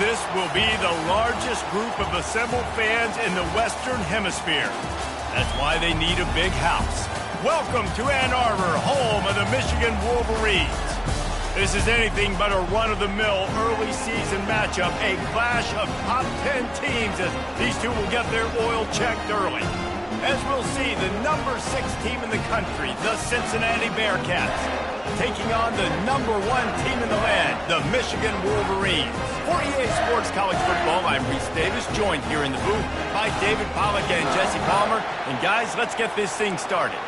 This will be the largest group of assembled fans in the Western Hemisphere. That's why they need a big house. Welcome to Ann Arbor, home of the Michigan Wolverines. This is anything but a run-of-the-mill early season matchup, a clash of top 10 teams as these two will get their oil checked early. As we'll see, the number 6 team in the country, the Cincinnati Bearcats, taking on the number 1 team in the land, the Michigan Wolverines. For EA Sports College Football, I'm Reese Davis, joined here in the booth by David Pollack and Jesse Palmer. And guys, let's get this thing started.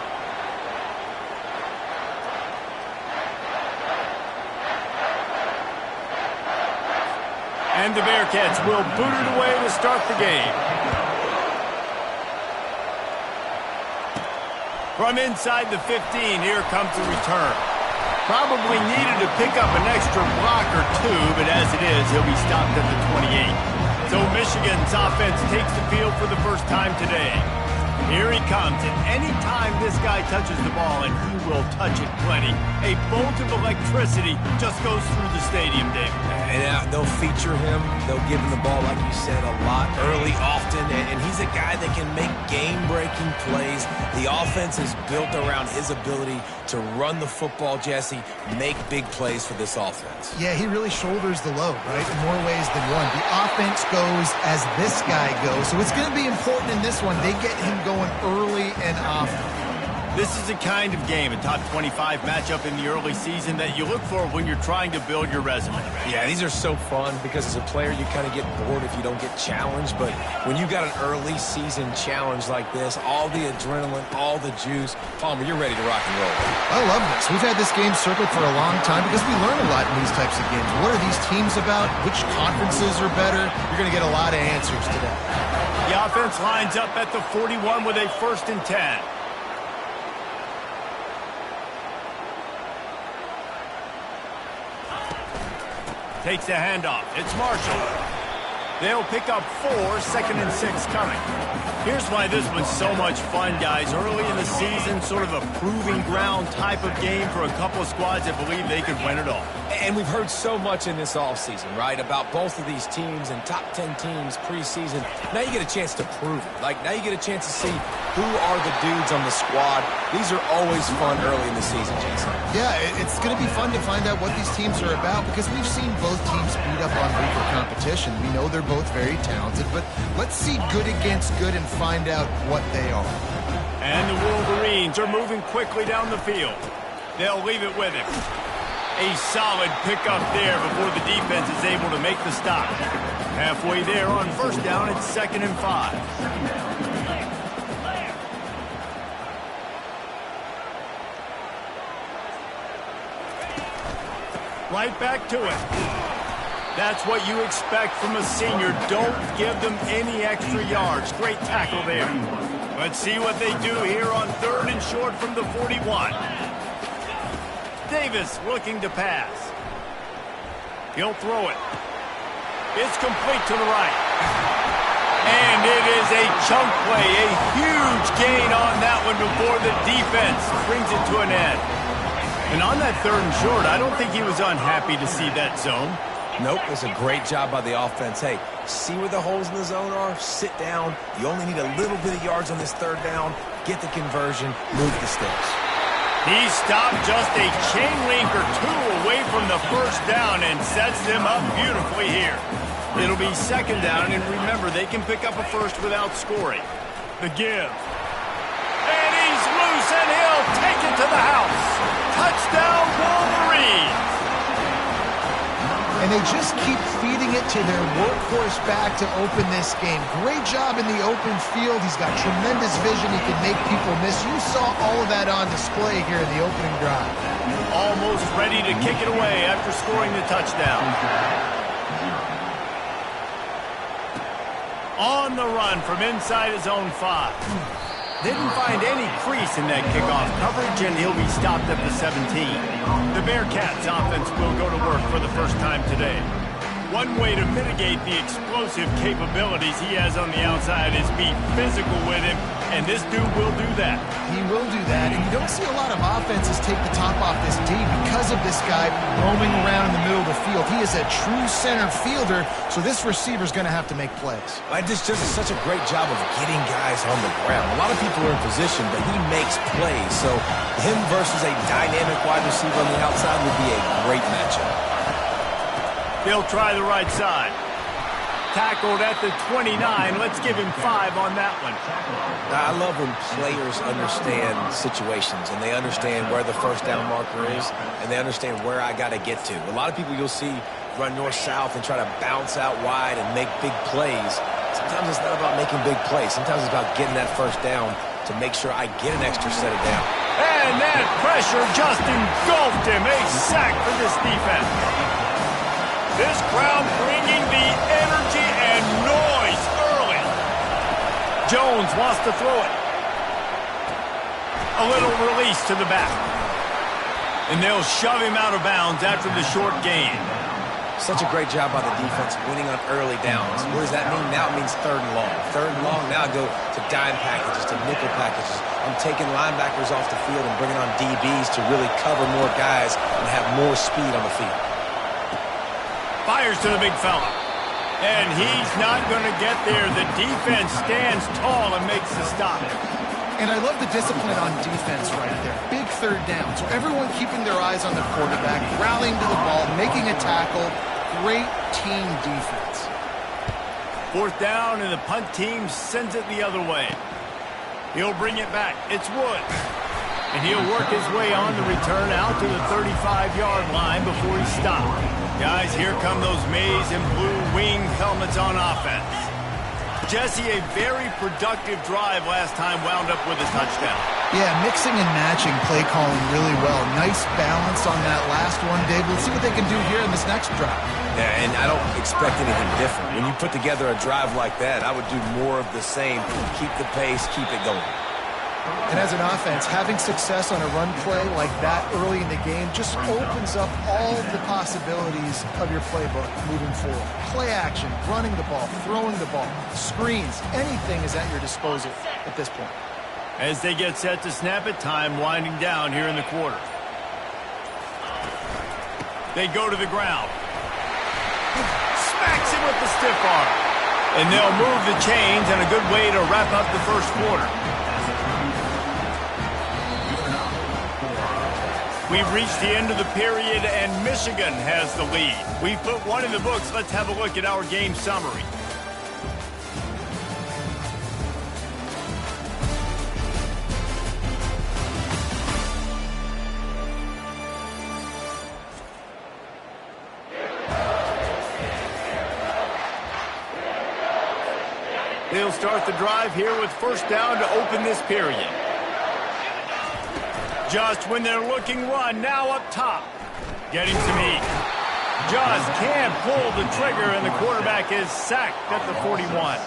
And the Bearcats will boot it away to start the game. From inside the 15, here comes the return. Probably needed to pick up an extra block or two, but as it is, he'll be stopped at the 28. So Michigan's offense takes the field for the first time today. Here he comes, and any time this guy touches the ball, and he will touch it plenty, a bolt of electricity just goes through the stadium, David. And they'll feature him. They'll give him the ball, like you said, a lot, early, often. And he's a guy that can make game-breaking plays. The offense is built around his ability to run the football, Jesse, make big plays for this offense. Yeah, he really shoulders the load, right, in more ways than one. The offense goes as this guy goes. So it's going to be important in this one. They get him going early and often. This is the kind of game, a top 25 matchup in the early season that you look for when you're trying to build your resume. Yeah, these are so fun because as a player, you kind of get bored if you don't get challenged. But when you got an early season challenge like this, all the adrenaline, all the juice, Palmer, you're ready to rock and roll. I love this. We've had this game circled for a long time because we learn a lot in these types of games. What are these teams about? Which conferences are better? You're going to get a lot of answers today. The offense lines up at the 41 with a 1st and 10. Takes the handoff. It's Marshall. They'll pick up 4, 2nd and 6 coming. Here's why this was so much fun, guys. Early in the season, sort of a proving ground type of game for a couple of squads that believe they could win it all. And we've heard so much in this offseason, right, about both of these teams and top 10 teams preseason. Now you get a chance to prove it. Like, now you get a chance to see who are the dudes on the squad. These are always fun early in the season, Jason. Yeah, it's going to be fun to find out what these teams are about because we've seen both teams beat up on weaker competition. We know they're both very talented, but let's see good against good and find out what they are. And the Wolverines are moving quickly down the field. They'll leave it with him. A solid pickup there before the defense is able to make the stop. Halfway there on 1st down, it's 2nd and 5. Right back to it. That's what you expect from a senior. Don't give them any extra yards. Great tackle there. Let's see what they do here on 3rd and short from the 41. Davis looking to pass. He'll throw it. It's complete to the right. And it is a chunk play, a huge gain on that one before the defense brings it to an end. And on that 3rd and short, I don't think he was unhappy to see that zone. Nope, it's a great job by the offense. Hey, see where the holes in the zone are? Sit down. You only need a little bit of yards on this 3rd down. Get the conversion. Move the sticks. He stopped just a chain link or 2 away from the 1st down and sets them up beautifully here. It'll be 2nd down, and remember, they can pick up a 1st without scoring. The give. And he's loose, and he'll take it to the house. Touchdown, Wolverines. And they just keep feeding it to their workhorse back to open this game. Great job in the open field. He's got tremendous vision. He can make people miss. You saw all of that on display here in the opening drive. Almost ready to kick it away after scoring the touchdown. On the run from inside his own 5. Didn't find any crease in that kickoff coverage, and he'll be stopped at the 17. The Bearcats offense will go to work for the first time today. One way to mitigate the explosive capabilities he has on the outside is be physical with him, and this dude will do that. He will do that, and you don't see a lot of offenses take the top off this D because of this guy roaming around in the middle of the field. He is a true center fielder, so this receiver's going to have to make plays. This just is such a great job of getting guys on the ground. A lot of people are in position, but he makes plays, so him versus a dynamic wide receiver on the outside would be a great matchup. They'll try the right side. Tackled at the 29. Let's give him 5 on that one. I love when players understand situations and they understand where the first down marker is and they understand where I got to get to. A lot of people you'll see run north-south and try to bounce out wide and make big plays. Sometimes it's not about making big plays. Sometimes it's about getting that first down to make sure I get an extra set of down. And that pressure just engulfed him. A sack for this defense. This crowd bringing the energy and noise early. Jones wants to throw it. A little release to the back. And they'll shove him out of bounds after the short gain. Such a great job by the defense winning on early downs. What does that mean? Now it means 3rd and long. 3rd and long, now I go to dime packages, to nickel packages. I'm taking linebackers off the field and bringing on DBs to really cover more guys and have more speed on the field. Fires to the big fella. And he's not going to get there. The defense stands tall and makes the stop. And I love the discipline on defense right there. Big 3rd down. So everyone keeping their eyes on the quarterback, rallying to the ball, making a tackle. Great team defense. 4th down, and the punt team sends it the other way. He'll bring it back. It's Woods. And he'll work his way on the return out to the 35-yard line before he stops. Guys, here come those maize and blue wing helmets on offense. Jesse, a very productive drive last time wound up with a touchdown. Yeah, mixing and matching play calling really well. Nice balance on that last one, Dave. Let's see what they can do here in this next drive. Yeah, and I don't expect anything different. When you put together a drive like that, I would do more of the same. Keep the pace, keep it going. And as an offense, having success on a run play like that early in the game just opens up all the possibilities of your playbook moving forward. Play action, running the ball, throwing the ball, screens, anything is at your disposal at this point. As they get set to snap it, time winding down here in the quarter. They go to the ground. Smacks him with the stiff arm. And they'll move the chains, and a good way to wrap up the first quarter. We've reached the end of the period, and Michigan has the lead. We've put one in the books. Let's have a look at our game summary. They'll start the drive here with 1st down to open this period. Just when they're looking run, now up top. Getting some heat. Just can't pull the trigger, and the quarterback is sacked at the 41.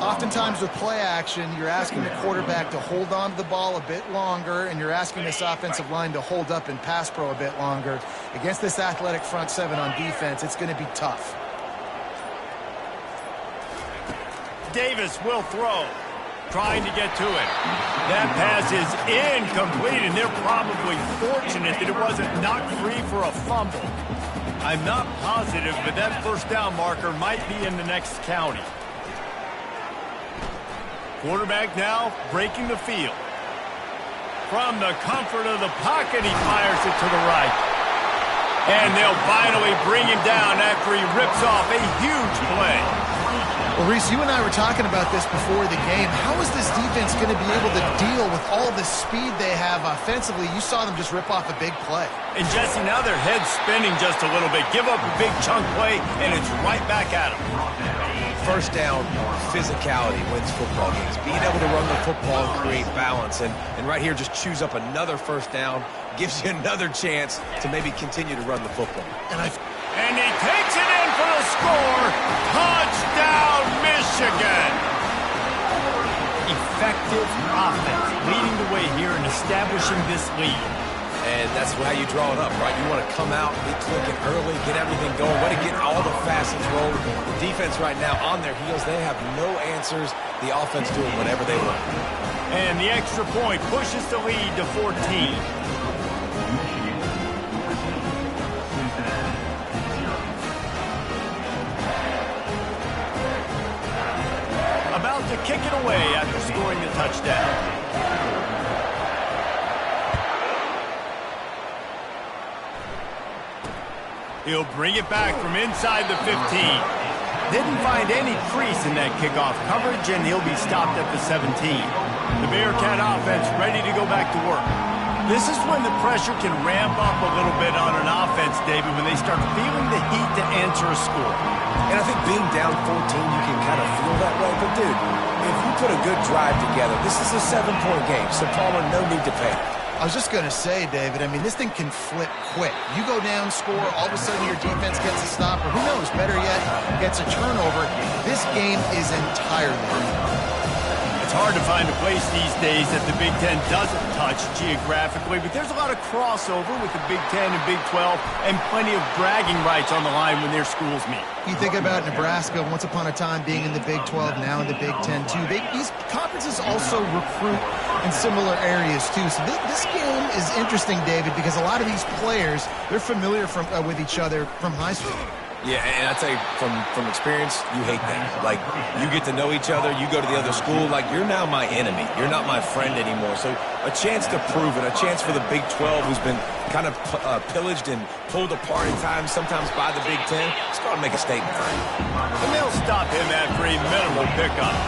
Oftentimes with play action, you're asking the quarterback to hold on to the ball a bit longer, and you're asking this offensive line to hold up in pass pro a bit longer. Against this athletic front 7 on defense, it's going to be tough. Davis will throw. Trying to get to it. That pass is incomplete, and they're probably fortunate that it wasn't knocked free for a fumble. I'm not positive, but that 1st down marker might be in the next county. Quarterback now breaking the field. From the comfort of the pocket, he fires it to the right. And they'll finally bring him down after he rips off a huge play. Well, Reese, you and I were talking about this before the game. How is this defense going to be able to deal with all the speed they have offensively? You saw them just rip off a big play. And, Jesse, now their head's spinning just a little bit. Give up a big chunk play, and it's right back at them. 1st down, physicality wins football games. Being able to run the football and create balance. And right here, just choose up another 1st down. Gives you another chance to maybe continue to run the football. And he takes it in for the score. Touchdown, Michigan. Effective offense leading the way here and establishing this lead. And that's how you draw it up, right? You want to come out, be clicking early, get everything going, want to get all the facets rolling. The defense right now on their heels, they have no answers. The offense doing whatever they want. And the extra point pushes the lead to 14. About to kick it away after scoring the touchdown. He'll bring it back from inside the 15. Didn't find any crease in that kickoff coverage, and he'll be stopped at the 17. The Bearcat offense ready to go back to work. This is when the pressure can ramp up a little bit on an offense, David, when they start feeling the heat to answer a score. And I think being down 14, you can kind of feel that way. But, dude, if you put a good drive together, this is a 7-point game, so Palmer, no need to panic. I was just going to say, David, I mean, this thing can flip quick. You go down, score, all of a sudden your defense gets a stop, or who knows, better yet, gets a turnover. This game is entirely different. It's hard to find a place these days that the Big Ten doesn't touch geographically, but there's a lot of crossover with the Big Ten and Big 12 and plenty of bragging rights on the line when their schools meet. You think about Nebraska, once upon a time being in the Big 12, now in the Big 10 too. These conferences also recruit in similar areas too. So this game is interesting, David, because a lot of these players, they're familiar with each other from high school. Yeah, and I tell you, from experience, you hate that. Like, you get to know each other, you go to the other school, like, you're now my enemy. You're not my friend anymore. So a chance to prove it, a chance for the Big 12, who's been kind of pillaged and pulled apart at times, sometimes by the Big 10. Let's go and make a statement. And they'll stop him after a minimal pickup.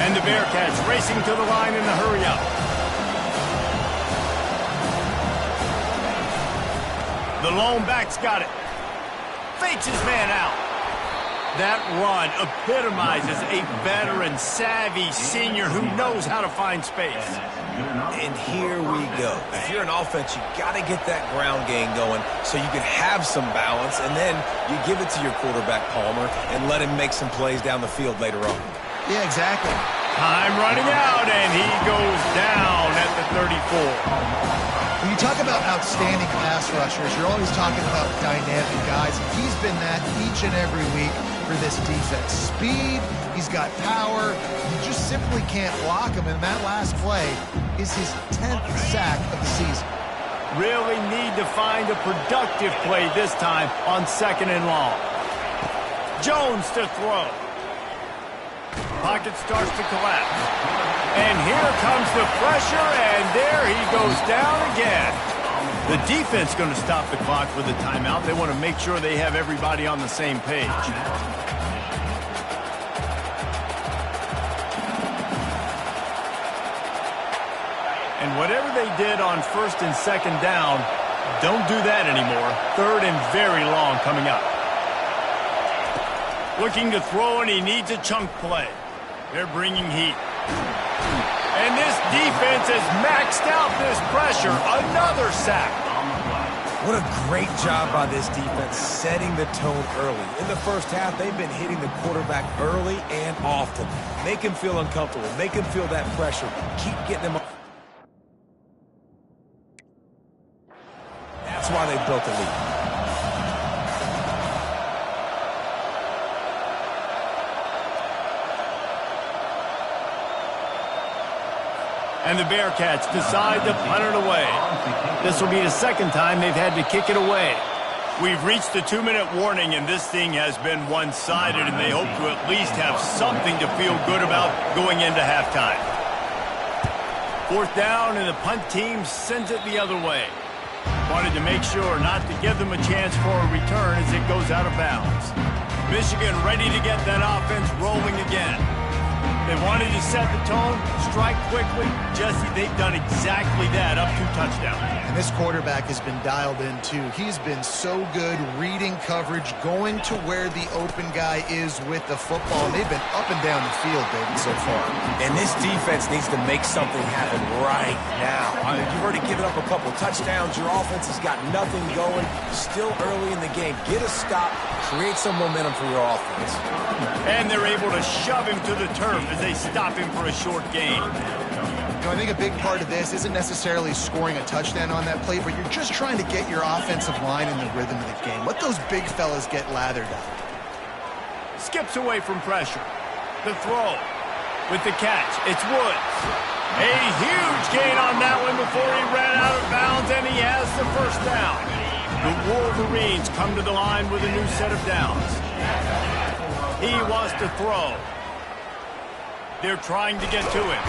And the Bearcats racing to the line in the hurry-up. The lone back's got it. Fakes his man out. That run epitomizes a veteran, savvy senior who knows how to find space. And here we go. If you're an offense, you got to get that ground game going so you can have some balance, and then you give it to your quarterback, Palmer, and let him make some plays down the field later on. Yeah, exactly. Time running out, and he goes down at the 34. When you talk about outstanding pass rushers, you're always talking about dynamic guys. He's been that each and every week for this defense. Speed, he's got power. You just simply can't block him, and that last play is his 10th sack of the season. Really need to find a productive play this time on 2nd and long. Jones to throw. Pocket starts to collapse. And here comes the pressure, and there he goes down again. The defense going to stop the clock with a timeout. They want to make sure they have everybody on the same page. And whatever they did on 1st and 2nd down, don't do that anymore. 3rd and very long coming up. Looking to throw, and he needs a chunk play. They're bringing heat. And this defense has maxed out this pressure. Another sack. What a great job by this defense setting the tone early. In the first half, they've been hitting the quarterback early and often. Make him feel uncomfortable. Make him feel that pressure. Keep getting him up. That's why they built the lead. And the Bearcats decide to punt it away. This will be the 2nd time they've had to kick it away. We've reached the 2-minute warning, and this thing has been one-sided, and they hope to at least have something to feel good about going into halftime. 4th down, and the punt team sends it the other way. Wanted to make sure not to give them a chance for a return as it goes out of bounds. Michigan ready to get that offense rolling again. They wanted to set the tone, strike quickly. Jesse, they've done exactly that, up 2 touchdowns. And this quarterback has been dialed in, too. He's been so good reading coverage, going to where the open guy is with the football. And they've been up and down the field, David, so far. And this defense needs to make something happen right now. You've already given up a couple touchdowns. Your offense has got nothing going. Still early in the game. Get a stop. Create some momentum for your offense. And they're able to shove him to the turf as they stop him for a short gain. I think a big part of this isn't necessarily scoring a touchdown on that play, but you're just trying to get your offensive line in the rhythm of the game. Let those big fellas get lathered up. Skips away from pressure. The throw with the catch. It's Woods. A huge gain on that one before he ran out of bounds, and he has the first down. The Wolverines come to the line with a new set of downs. He wants to throw. They're trying to get to him.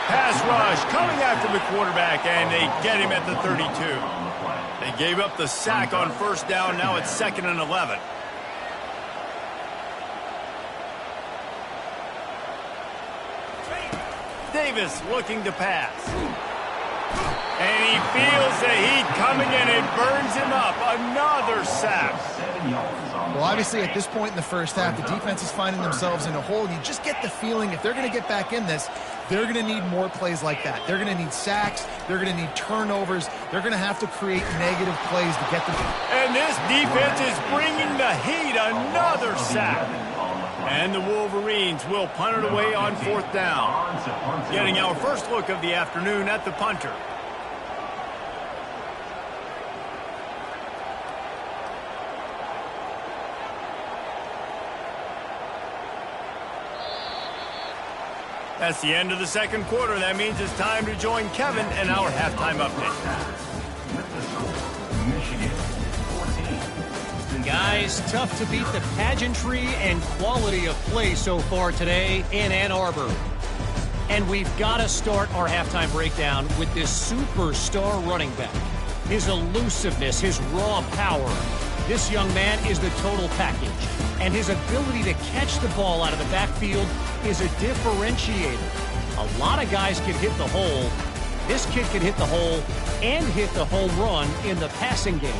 Pass rush coming after the quarterback, and they get him at the 32. They gave up the sack on first down. Now it's 2nd and 11. Davis looking to pass. And he feels the heat coming and it burns him up. Another sack. Well, obviously, at this point in the first half, the defense is finding themselves in a hole. You just get the feeling if they're going to get back in this, they're going to need more plays like that. They're going to need sacks. They're going to need turnovers. They're going to have to create negative plays to get them. And this defense is bringing the heat. Another sack. And the Wolverines will punt it away on 4th down. Getting our first look of the afternoon at the punter. That's the end of the second quarter. That means it's time to join Kevin and our halftime update. Guys, tough to beat the pageantry and quality of play so far today in Ann Arbor. And we've got to start our halftime breakdown with this superstar running back. His elusiveness, his raw power. This young man is the total package. And his ability to catch the ball out of the backfield is a differentiator. A lot of guys can hit the hole. This kid can hit the hole and hit the home run in the passing game.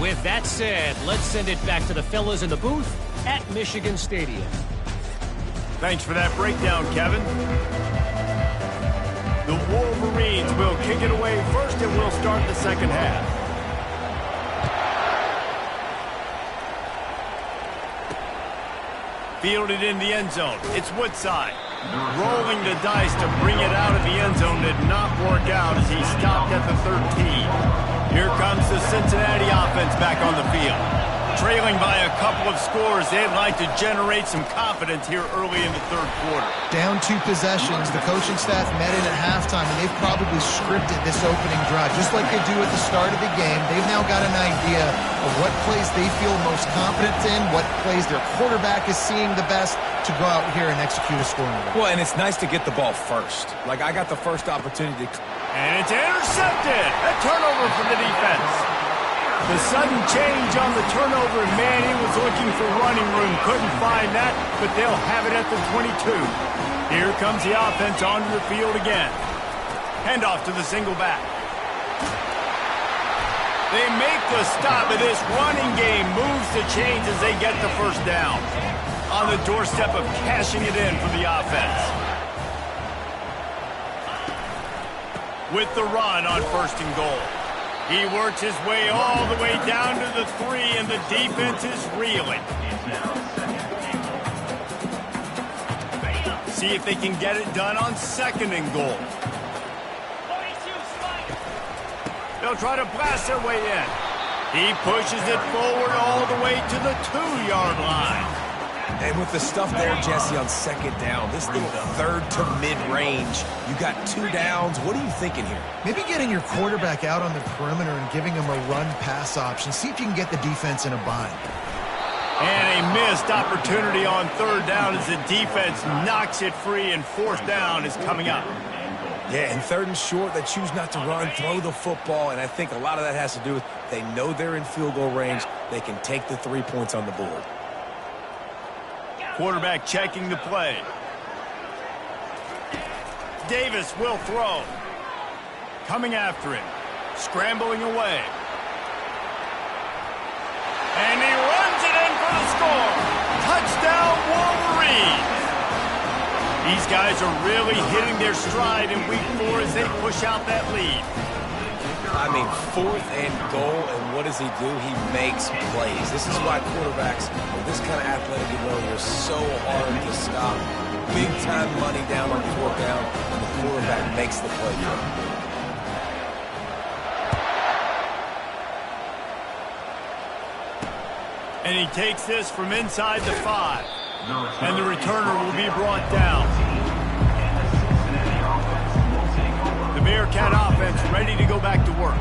With that said, let's send it back to the fellas in the booth at Michigan Stadium. Thanks for that breakdown, Kevin. The Wolverines will kick it away first, and we'll start the second half. Fielded in the end zone. It's Woodside. Rolling the dice to bring it out of the end zone did not work out as he stopped at the 13. Here comes the Cincinnati offense back on the field. Trailing by a couple of scores, they'd like to generate some confidence here early in the third quarter. Down 2 possessions, the coaching staff met in at halftime, and they've probably scripted this opening drive. Just like they do at the start of the game, they've now got an idea of what plays they feel most confident in, what plays their quarterback is seeing the best to go out here and execute a scoring drive. Well, and it's nice to get the ball first. Like, I got the first opportunity to... And it's intercepted. A turnover for the defense. The sudden change on the turnover, and Manny was looking for running room. Couldn't find that, but they'll have it at the 22. Here comes the offense onto the field again. Handoff to the single back. They make the stop, but this running game moves the chains as they get the first down. On the doorstep of cashing it in for the offense. With the run on 1st and goal. He works his way all the way down to the 3, and the defense is reeling. See if they can get it done on 2nd and goal. They'll try to blast their way in. He pushes it forward all the way to the 2-yard line. And with the stuff there, Jesse, on 2nd down, this little 3rd to mid-range, you got 2 downs. What are you thinking here? Maybe getting your quarterback out on the perimeter and giving him a run-pass option. See if you can get the defense in a bind. And a missed opportunity on 3rd down as the defense knocks it free, and 4th down is coming up. Yeah, and 3rd and short, they choose not to run, throw the football, and I think a lot of that has to do with they know they're in field goal range. They can take the 3 points on the board. Quarterback checking the play. Davis will throw. Coming after him. Scrambling away. And he runs it in for the score. Touchdown, Wolverines. These guys are really hitting their stride in week 4 as they push out that lead. I mean, 4th and goal, and what does he do? He makes plays. This is why quarterbacks with this kind of athletic ability are so hard to stop. big-time money down on fourth down, and the quarterback makes the play. And he takes this from inside the 5. And the returner will be brought down. The Bearcat offense ready to go back to work.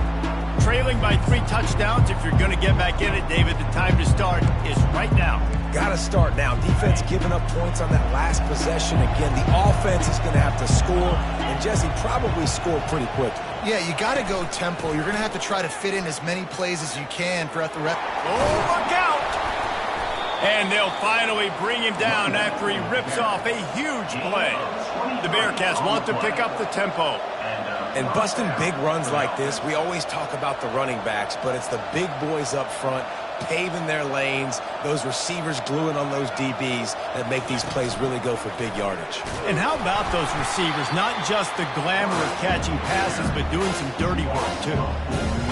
Trailing by 3 touchdowns. If you're going to get back in it, David, the time to start is right now. Got to start now. Defense giving up points on that last possession. Again, the offense is going to have to score, and Jesse probably score pretty quickly. Yeah, you got to go tempo. You're going to have to try to fit in as many plays as you can throughout the rest. Oh, look out! And they'll finally bring him down after he rips off a huge play. The Bearcats want to pick up the tempo. And busting big runs like this, we always talk about the running backs, but it's the big boys up front paving their lanes, those receivers gluing on those DBs that make these plays really go for big yardage. And how about those receivers? Not just the glamour of catching passes, but doing some dirty work, too.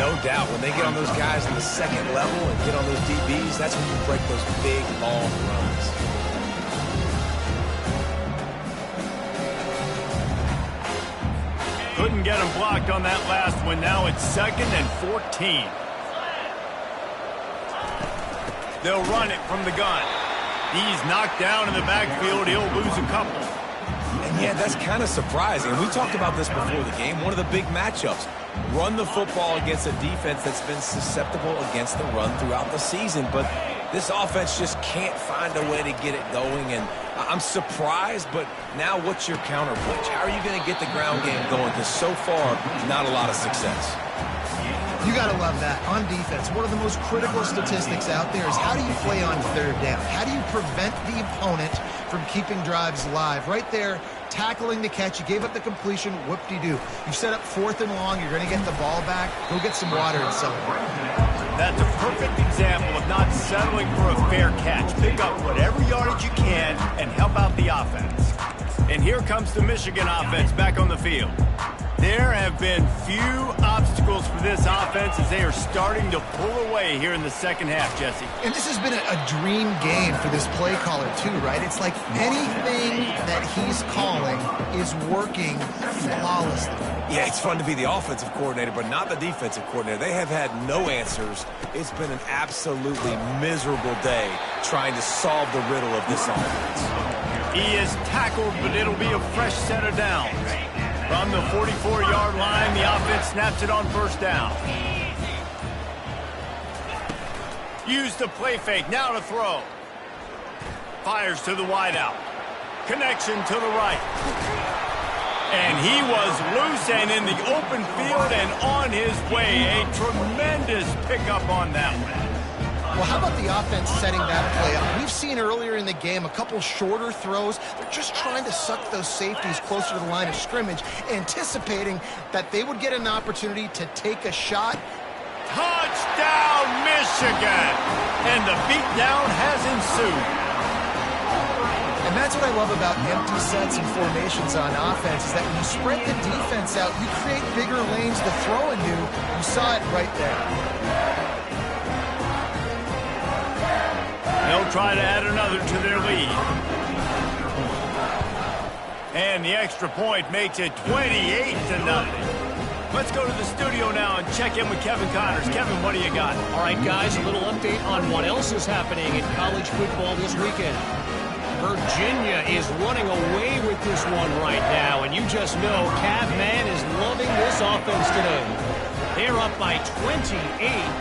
No doubt. When they get on those guys in the second level and get on those DBs, that's when you break those big, long runs. Couldn't get him blocked on that last one. Now it's 2nd and 14. They'll run it from the gun. He's knocked down in the backfield. He'll lose a couple. And yeah, that's kind of surprising. We talked about this before the game. One of the big matchups. Run the football against a defense that's been susceptible against the run throughout the season. But this offense just can't find a way to get it going. And I'm surprised, but now what's your counterpunch? How are you going to get the ground game going? Because so far, not a lot of success. You got to love that. On defense, one of the most critical statistics out there is how do you play on 3rd down? How do you prevent the opponent from keeping drives alive? Right there, tackling the catch. You gave up the completion. Whoop-de-doo. You set up 4th and long. You're going to get the ball back. Go get some water and celebrate. That's a perfect example of not settling for a fair catch. Pick up whatever yardage you can and help out the offense. And here comes the Michigan offense back on the field. There have been few obstacles for this offense as they are starting to pull away here in the second half, Jesse. And this has been a dream game for this play caller, too, right? It's like anything that he's calling is working flawlessly. Yeah, it's fun to be the offensive coordinator, but not the defensive coordinator. They have had no answers. It's been an absolutely miserable day trying to solve the riddle of this offense. He is tackled, but it'll be a fresh set of downs. From the 44-yard line, the offense snaps it on 1st down. Use the play fake, now to throw. Fires to the wideout. Connection to the right. And he was loose and in the open field and on his way. A tremendous pickup on that one. Well, how about the offense setting that play up? We've seen earlier in the game a couple shorter throws. They're just trying to suck those safeties closer to the line of scrimmage, anticipating that they would get an opportunity to take a shot. Touchdown, Michigan! And the beatdown has ensued. And that's what I love about empty sets and formations on offense, is that when you spread the defense out, you create bigger lanes to throw into. You saw it right there. They'll try to add another to their lead. And the extra point makes it 28-0. Let's go to the studio now and check in with Kevin Connors. Kevin, what do you got? All right, guys, a little update on what else is happening in college football this weekend. Virginia is running away with this one right now, and you just know Cav Man is loving this offense today. They're up by 28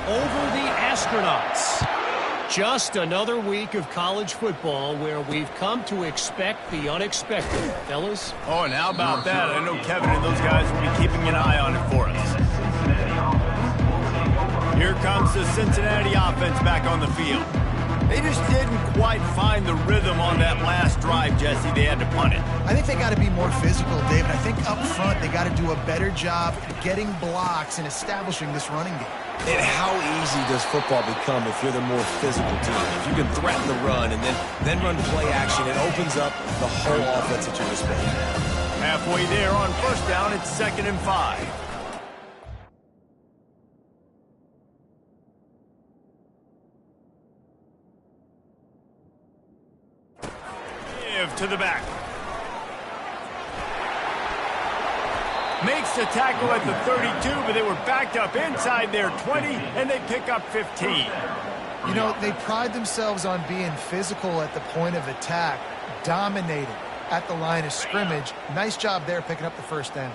over the Astronauts. Just another week of college football where we've come to expect the unexpected, fellas. Oh, and how about that? I know Kevin and those guys will be keeping an eye on it for us. Here comes the Cincinnati offense back on the field. They just didn't quite find the rhythm on that last drive, Jesse. They had to punt it. I think they got to be more physical, David. I think up front they got to do a better job getting blocks and establishing this running game. And how easy does football become if you're the more physical team? If you can threaten the run and then run play action, it opens up the whole offense at your disposal. Halfway there on 1st down, it's 2nd and 5. To the back. Makes the tackle at the 32, but they were backed up inside their 20, and they pick up 15. You know, they pride themselves on being physical at the point of attack, dominated at the line of scrimmage. Nice job there picking up the first down.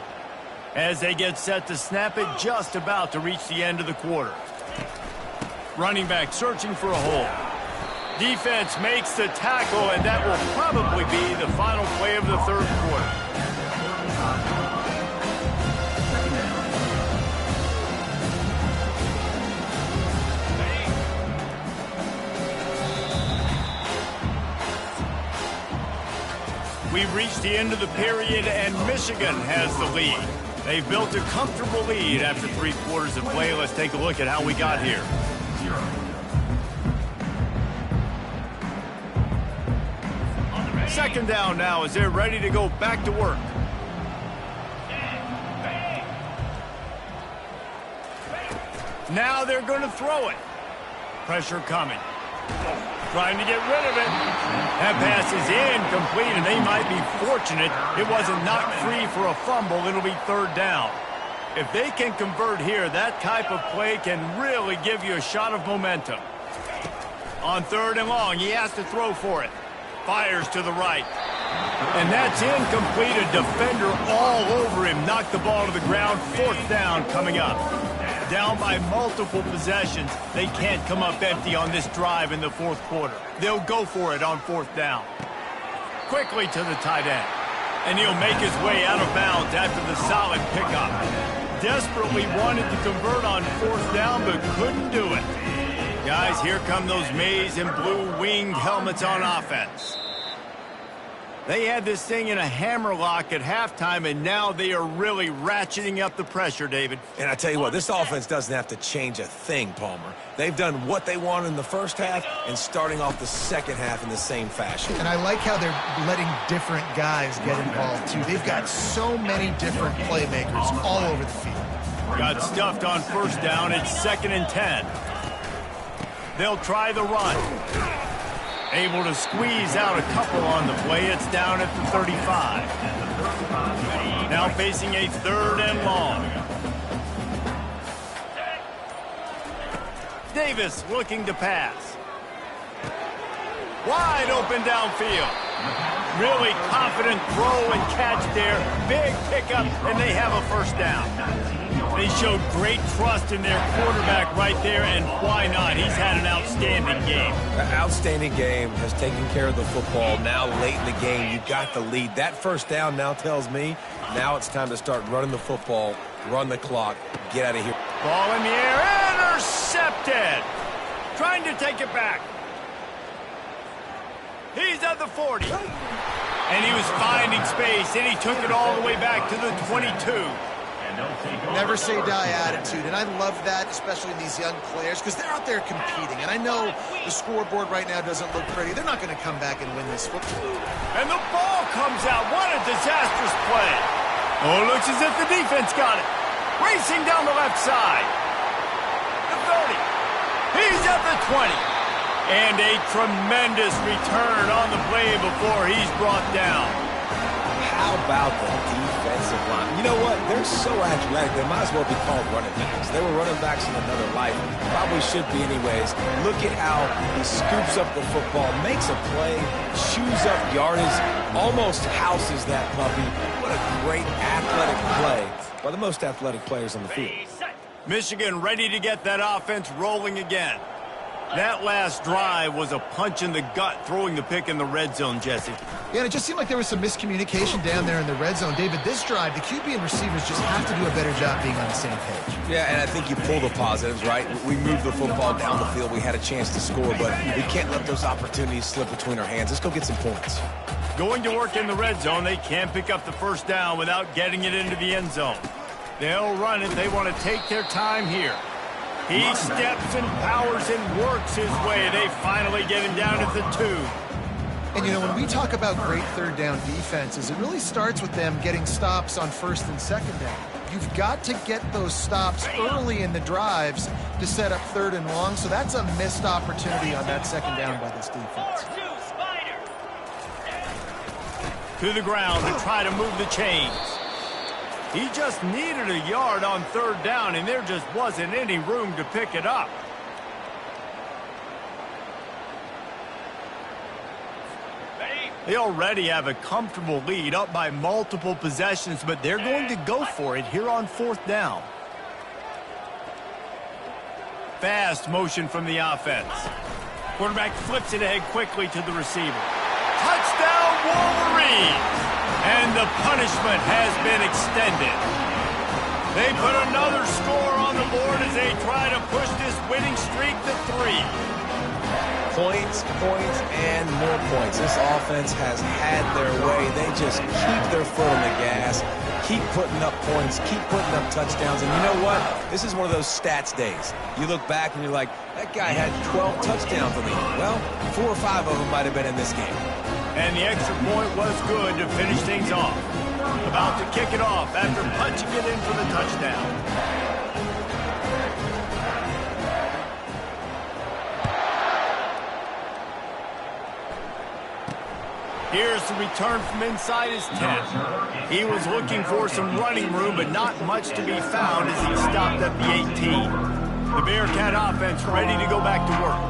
As they get set to snap it, just about to reach the end of the quarter. Running back searching for a hole. Defense makes the tackle, and that will probably be the final play of the third quarter. We've reached the end of the period, and Michigan has the lead. They've built a comfortable lead after 3 quarters of play. Let's take a look at how we got here. Second down now as they're ready to go back to work. Now they're going to throw it. Pressure coming. Trying to get rid of it. That pass is incomplete, and they might be fortunate it wasn't knocked free for a fumble. It'll be third down. If they can convert here, that type of play can really give you a shot of momentum. On third and long, he has to throw for it. Fires to the right. And that's incomplete. A defender all over him. Knocked the ball to the ground. Fourth down coming up. Down by multiple possessions. They can't come up empty on this drive in the fourth quarter. They'll go for it on fourth down. Quickly to the tight end. And he'll make his way out of bounds after the solid pickup. Desperately wanted to convert on fourth down, but couldn't do it. Guys, here come those maize and blue winged helmets on offense. They had this thing in a hammerlock at halftime, and now they are really ratcheting up the pressure, David. And I tell you what, this offense doesn't have to change a thing, Palmer. They've done what they wanted in the first half and starting off the second half in the same fashion. And I like how they're letting different guys get involved, too. They've got so many different playmakers all over the field. Got stuffed on first down. It's 2nd and 10. They'll try the run. Able to squeeze out a couple on the play. It's down at the 35. Now facing a third and long. Davis looking to pass. Wide open downfield. Really confident throw and catch there. Big pickup, and they have a first down. They showed great trust in their quarterback right there, and why not? He's had an outstanding game. An outstanding game, has taken care of the football. Now late in the game, you got the lead. That first down now tells me now it's time to start running the football, run the clock, get out of here. Ball in the air, intercepted. Trying to take it back. He's at the 40. And he was finding space, and he took it all the way back to the 22. Never say die attitude, and I love that, especially in these young players, because they're out there competing. And I know the scoreboard right now doesn't look pretty. They're not going to come back and win this football. And the ball comes out. What a disastrous play. Oh, looks as if the defense got it. Racing down the left side. The 30. He's at the 20. And a tremendous return on the play before he's brought down. How about the defensive line? You know what? They're so athletic, they might as well be called running backs. They were running backs in another life. Probably should be anyways. Look at how he scoops up the football, makes a play, chews up yardage, almost houses that puppy. What a great athletic play by the most athletic players on the field. Michigan ready to get that offense rolling again. That last drive was a punch in the gut, throwing the pick in the red zone, Jesse. Yeah, and it just seemed like there was some miscommunication down there in the red zone. David, this drive, the QB and receivers just have to do a better job being on the same page. Yeah, and I think you pull the positives, right? We moved the football down the field. We had a chance to score, but we can't let those opportunities slip between our hands. Let's go get some points. Going to work in the red zone, they can't pick up the first down without getting it into the end zone. They'll run it. They want to take their time here. He steps and powers and works his way. They finally get him down at the 2. And, you know, when we talk about great third down defenses, it really starts with them getting stops on first and second down. You've got to get those stops early in the drives to set up third and long, so that's a missed opportunity on that second down by this defense. To the ground to try to move the chains. He just needed a yard on third down, and there just wasn't any room to pick it up. They already have a comfortable lead, up by multiple possessions, but they're going to go for it here on fourth down. Fast motion from the offense. Quarterback flips it ahead quickly to the receiver. Touchdown, Wolverines! And the punishment has been extended. They put another score on the board as they try to push this winning streak to 3. Points, and more points. This offense has had their way. They just keep their foot on the gas, keep putting up points, keep putting up touchdowns. And you know what? This is one of those stats days. You look back and you're like, that guy had 12 touchdowns on the year. Well, 4 or 5 of them might have been in this game. And the extra point was good to finish things off. About to kick it off after punching it in for the touchdown. Here's the return from inside his 10. He was looking for some running room, but not much to be found as he stopped at the 18. The Bearcat offense ready to go back to work.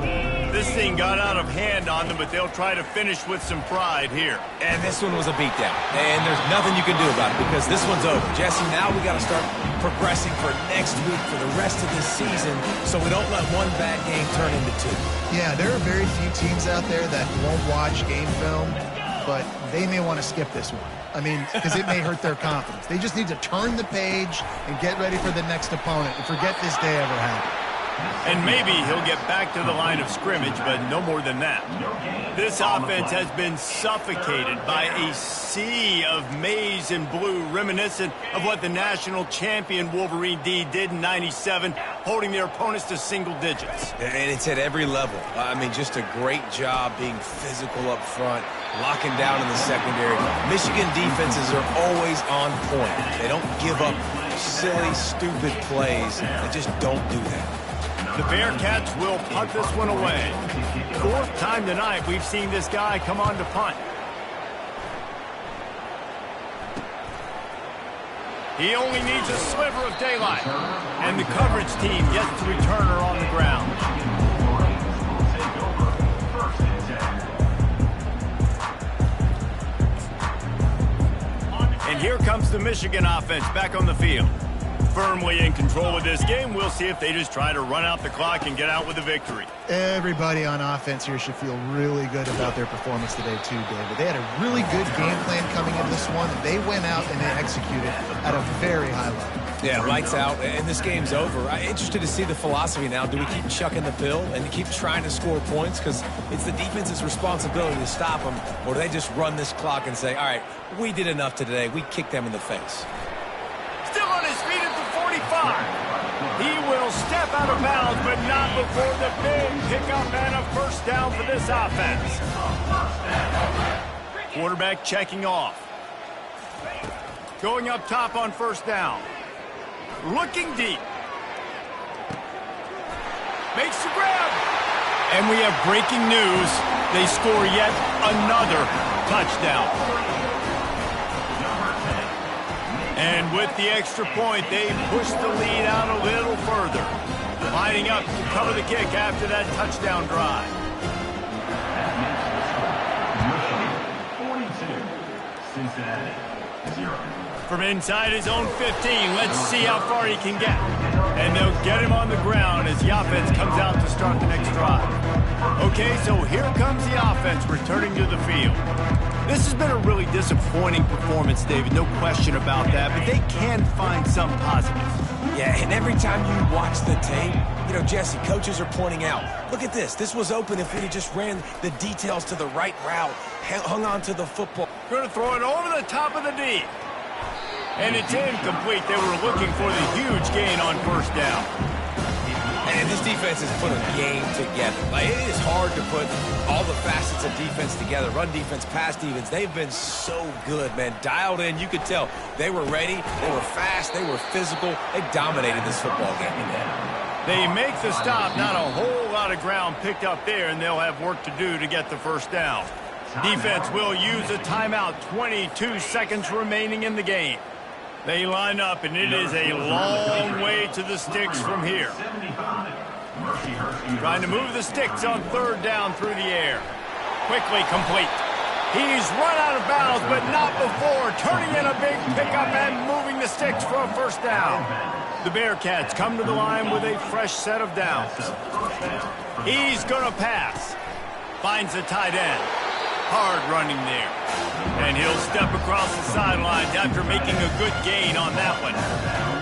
This thing got out of hand on them, but they'll try to finish with some pride here. And this one was a beatdown. And there's nothing you can do about it because this one's over. Jesse, now we got to start progressing for next week for the rest of this season so we don't let one bad game turn into 2. Yeah, there are very few teams out there that won't watch game film, but they may want to skip this one. I mean, because it may hurt their confidence. They just need to turn the page and get ready for the next opponent and forget this day ever happened. And maybe he'll get back to the line of scrimmage, but no more than that. This offense has been suffocated by a sea of maize and blue, reminiscent of what the national champion Wolverine D did in '97, holding their opponents to single digits. And it's at every level. I mean, just a great job being physical up front, locking down in the secondary. Michigan defenses are always on point. They don't give up silly, stupid plays. They just don't do that. The Bearcats will punt this one away. 4th time tonight we've seen this guy come on to punt. He only needs a sliver of daylight. And the coverage team gets the returner on the ground. And here comes the Michigan offense back on the field. Firmly in control of this game. We'll see if they just try to run out the clock and get out with a victory. Everybody on offense here should feel really good about their performance today too, David. They had a really good game plan coming in this one. They went out and they executed at a very high level. Yeah, lights out, and this game's over. I'm interested to see the philosophy now. Do we keep chucking the pill and keep trying to score points because it's the defense's responsibility to stop them, or do they just run this clock and say, all right, we did enough today. We kicked them in the face. Still on his feet at the 45. He will step out of bounds, but not before the big pickup and a first down for this offense. Quarterback checking off. Going up top on first down. Looking deep. Makes the grab. And we have breaking news. They score yet another touchdown. And with the extra point, they push the lead out a little further. Lining up to cover the kick after that touchdown drive. 42, Cincinnati, 0. From inside his own 15, let's see how far he can get. And they'll get him on the ground as the offense comes out to start the next drive. Okay, so here comes the offense returning to the field. This has been a really disappointing performance, David, no question about that, but they can find some positives. Yeah, and every time you watch the tape, you know, Jesse, coaches are pointing out, look at this. This was open if we had just ran the details to the right route, hung on to the football. Going to throw it over the top of the D. And it's incomplete. They were looking for the huge gain on first down. And this defense has put a game together. Like, it is hard to put all the facets of defense together. Run defense, pass defense. They've been so good, man. Dialed in. You could tell they were ready. They were fast. They were physical. They dominated this football game today. They make the stop. Not a whole lot of ground picked up there, and they'll have work to do to get the first down. Defense will use a timeout. 22 seconds remaining in the game. They line up, and it is a long way to the sticks from here. Trying to move the sticks on third down through the air. Quickly complete. He's run out of bounds, but not before turning in a big pickup and moving the sticks for a first down. The Bearcats come to the line with a fresh set of downs. He's going to pass. Finds the tight end. Hard running there. And he'll step across the sidelines after making a good gain on that one.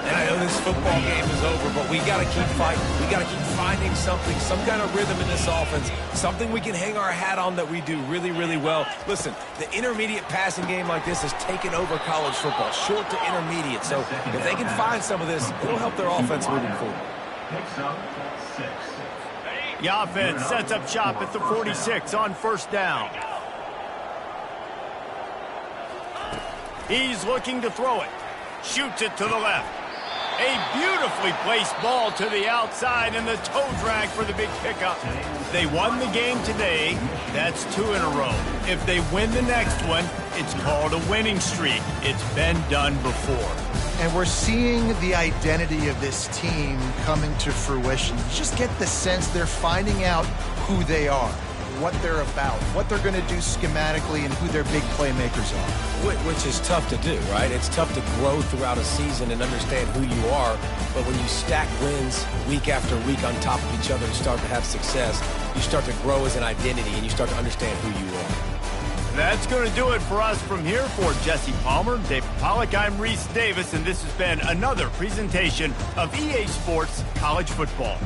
And I know this football game is over, but we got to keep fighting. We got to keep finding something, some kind of rhythm in this offense, something we can hang our hat on that we do really, really well. Listen, the intermediate passing game like this has taken over college football, short to intermediate. So if they can find some of this, it'll help their offense moving forward. The offense sets up shop at the 46 on first down. He's looking to throw it. Shoots it to the left. A beautifully placed ball to the outside and the toe drag for the big pickup. They won the game today. That's 2 in a row. If they win the next one, it's called a winning streak. It's been done before. And we're seeing the identity of this team coming to fruition. You just get the sense they're finding out who they are, what they're about, what they're going to do schematically, and who their big playmakers are. Which is tough to do, right? It's tough to grow throughout a season and understand who you are, but when you stack wins week after week on top of each other and start to have success, you start to grow as an identity and you start to understand who you are. That's going to do it for us from here. For Jesse Palmer, David Pollack, I'm Reese Davis, and this has been another presentation of EA Sports College Football.